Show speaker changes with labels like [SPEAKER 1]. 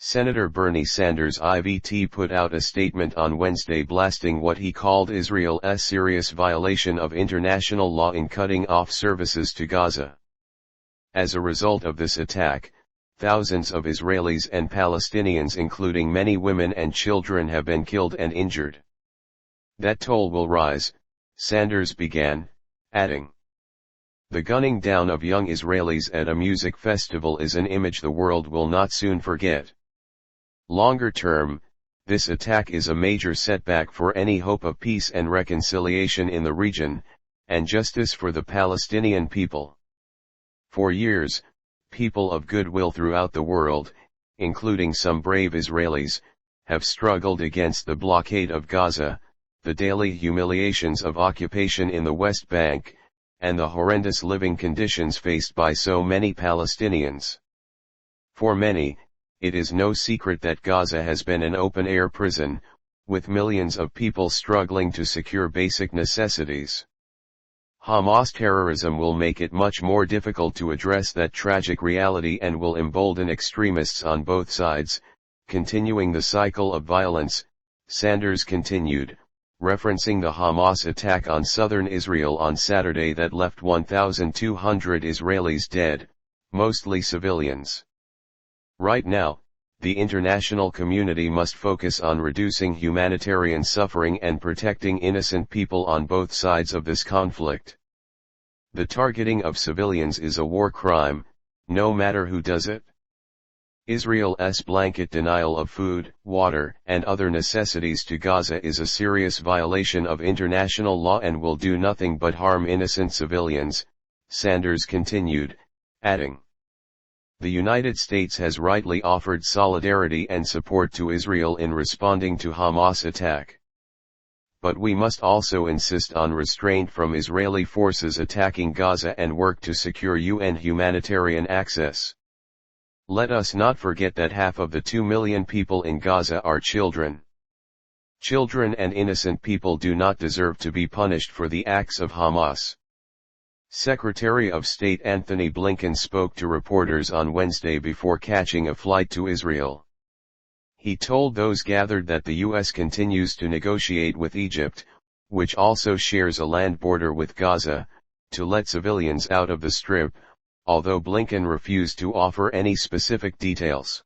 [SPEAKER 1] Senator Bernie Sanders IVT put out a statement on Wednesday blasting what he called Israel's serious violation of international law in cutting off services to Gaza. As a result of this attack, thousands of Israelis and Palestinians, including many women and children, have been killed and injured. That toll will rise, Sanders began, adding. The gunning down of young Israelis at a music festival is an image the world will not soon forget. Longer term, this attack is a major setback for any hope of peace and reconciliation in the region, and justice for the Palestinian people. For years, people of goodwill throughout the world, including some brave Israelis, have struggled against the blockade of Gaza, the daily humiliations of occupation in the West Bank, and the horrendous living conditions faced by so many Palestinians. For many, it is no secret that Gaza has been an open-air prison, with millions of people struggling to secure basic necessities. Hamas terrorism will make it much more difficult to address that tragic reality and will embolden extremists on both sides, continuing the cycle of violence, Sanders continued, referencing the Hamas attack on southern Israel on Saturday that left 1,200 Israelis dead, mostly civilians. Right now, the international community must focus on reducing humanitarian suffering and protecting innocent people on both sides of this conflict. The targeting of civilians is a war crime, no matter who does it. Israel's blanket denial of food, water, and other necessities to Gaza is a serious violation of international law and will do nothing but harm innocent civilians, Sanders continued, adding. The United States has rightly offered solidarity and support to Israel in responding to Hamas attack. But we must also insist on restraint from Israeli forces attacking Gaza and work to secure UN humanitarian access. Let us not forget that half of the 2 million people in Gaza are children. Children and innocent people do not deserve to be punished for the acts of Hamas. Secretary of State Anthony Blinken spoke to reporters on Wednesday before catching a flight to Israel. He told those gathered that the U.S. continues to negotiate with Egypt, which also shares a land border with Gaza, to let civilians out of the Strip, although Blinken refused to offer any specific details.